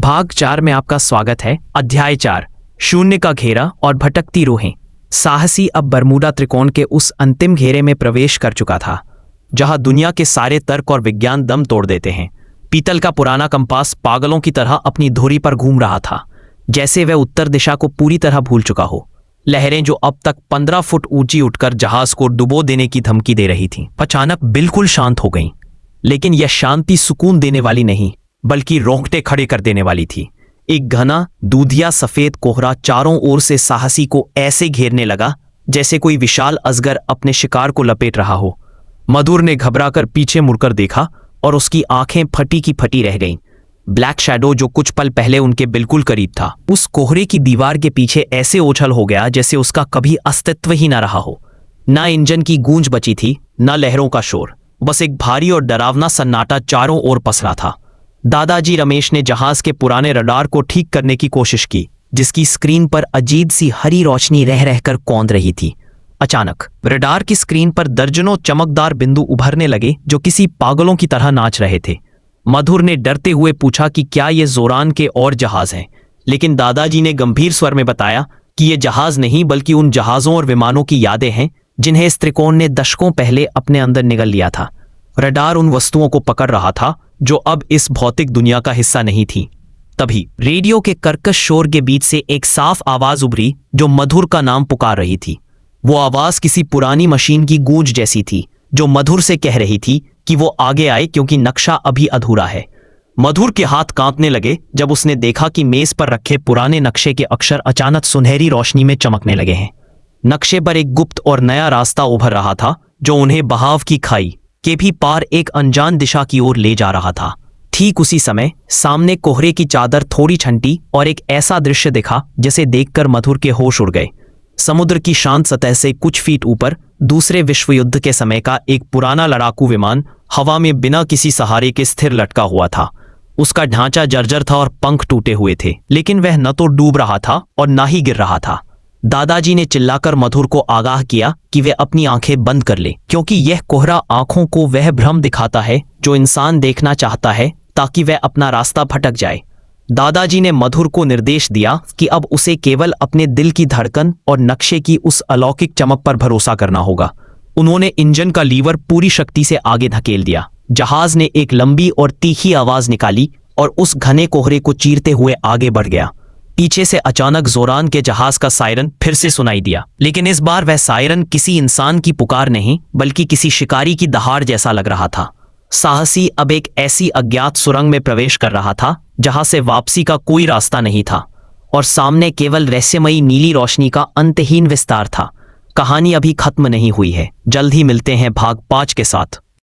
भाग 4 में आपका स्वागत है। अध्याय 4, शून्य का घेरा और भटकती रूहें। साहसी अब बरमूडा त्रिकोण के उस अंतिम घेरे में प्रवेश कर चुका था जहां दुनिया के सारे तर्क और विज्ञान दम तोड़ देते हैं। पीतल का पुराना कंपास पागलों की तरह अपनी धुरी पर घूम रहा था, जैसे वह उत्तर दिशा को पूरी तरह भूल चुका हो। लहरें जो अब तक 15 फुट ऊंची उठकर जहाज को डुबो देने की धमकी दे रही थीं, अचानक बिल्कुल शांत हो गईं। लेकिन यह शांति सुकून देने वाली नहीं, बल्कि रोंगटे खड़े कर देने वाली थी। एक घना दूधिया सफेद कोहरा चारों ओर से साहसी को ऐसे घेरने लगा जैसे कोई विशाल अजगर अपने शिकार को लपेट रहा हो। मधुर ने घबराकर पीछे मुड़कर देखा और उसकी आंखें फटी की फटी रह गईं। ब्लैक शैडो जो कुछ पल पहले उनके बिल्कुल करीब था, उस कोहरे की दीवार के पीछे ऐसे उछल हो गया जैसे उसका कभी अस्तित्व ही न रहा हो। ना इंजन की गूंज बची थी, ना लहरों का शोर, बस एक भारी और डरावना सन्नाटा चारों ओर पसरा था। दादाजी रमेश ने जहाज के पुराने रडार को ठीक करने की कोशिश की, जिसकी स्क्रीन पर अजीब सी हरी रोशनी रह रहकर कौंध रही थी। अचानक रडार की स्क्रीन पर दर्जनों चमकदार बिंदु उभरने लगे जो किसी पागलों की तरह नाच रहे थे। मधुर ने डरते हुए पूछा कि क्या ये जोरान के और जहाज हैं, लेकिन दादाजी ने गंभीर स्वर में बताया कि ये जहाज नहीं बल्कि उन जहाजों और विमानों की यादें हैं जिन्हें इस त्रिकोण ने दशकों पहले अपने अंदर निगल लिया था। रडार उन वस्तुओं को पकड़ रहा था जो अब इस भौतिक दुनिया का हिस्सा नहीं थी। तभी रेडियो के कर्कश शोर के बीच से एक साफ आवाज उभरी जो मधुर का नाम पुकार रही थी। वो आवाज किसी पुरानी मशीन की गूंज जैसी थी जो मधुर से कह रही थी कि वो आगे आए क्योंकि नक्शा अभी अधूरा है। मधुर के हाथ कांपने लगे जब उसने देखा कि मेज पर रखे पुराने नक्शे के अक्षर अचानक सुनहरी रोशनी में चमकने लगे हैं। नक्शे पर एक गुप्त और नया रास्ता उभर रहा था जो उन्हें बहाव की खाई के भी पार एक अनजान दिशा की ओर ले जा रहा था। ठीक उसी समय सामने कोहरे की चादर थोड़ी छंटी और एक ऐसा दृश्य दिखा जिसे देखकर मधुर के होश उड़ गए। समुद्र की शांत सतह से कुछ फीट ऊपर दूसरे विश्व युद्ध के समय का एक पुराना लड़ाकू विमान हवा में बिना किसी सहारे के स्थिर लटका हुआ था। उसका ढांचा जर्जर था और पंख टूटे हुए थे, लेकिन वह न तो डूब रहा था और न ही गिर रहा था। दादाजी ने चिल्लाकर मधुर को आगाह किया कि वे अपनी आंखें बंद कर ले, क्योंकि यह कोहरा आंखों को वह भ्रम दिखाता है जो इंसान देखना चाहता है ताकि वह अपना रास्ता भटक जाए। दादाजी ने मधुर को निर्देश दिया कि अब उसे केवल अपने दिल की धड़कन और नक्शे की उस अलौकिक चमक पर भरोसा करना होगा। उन्होंने इंजन का लीवर पूरी शक्ति से आगे धकेल दिया। जहाज ने एक लंबी और तीखी आवाज निकाली और उस घने कोहरे को चीरते हुए आगे बढ़ गया। पीछे से अचानक जोरान के जहाज का सायरन फिर से सुनाई दिया, लेकिन इस बार वह सायरन किसी इंसान की पुकार नहीं बल्कि किसी शिकारी की दहाड़ जैसा लग रहा था। साहसी अब एक ऐसी अज्ञात सुरंग में प्रवेश कर रहा था जहां से वापसी का कोई रास्ता नहीं था और सामने केवल रहस्यमयी नीली रोशनी का अंतहीन विस्तार था। कहानी अभी खत्म नहीं हुई है। जल्द ही मिलते हैं भाग 5 के साथ।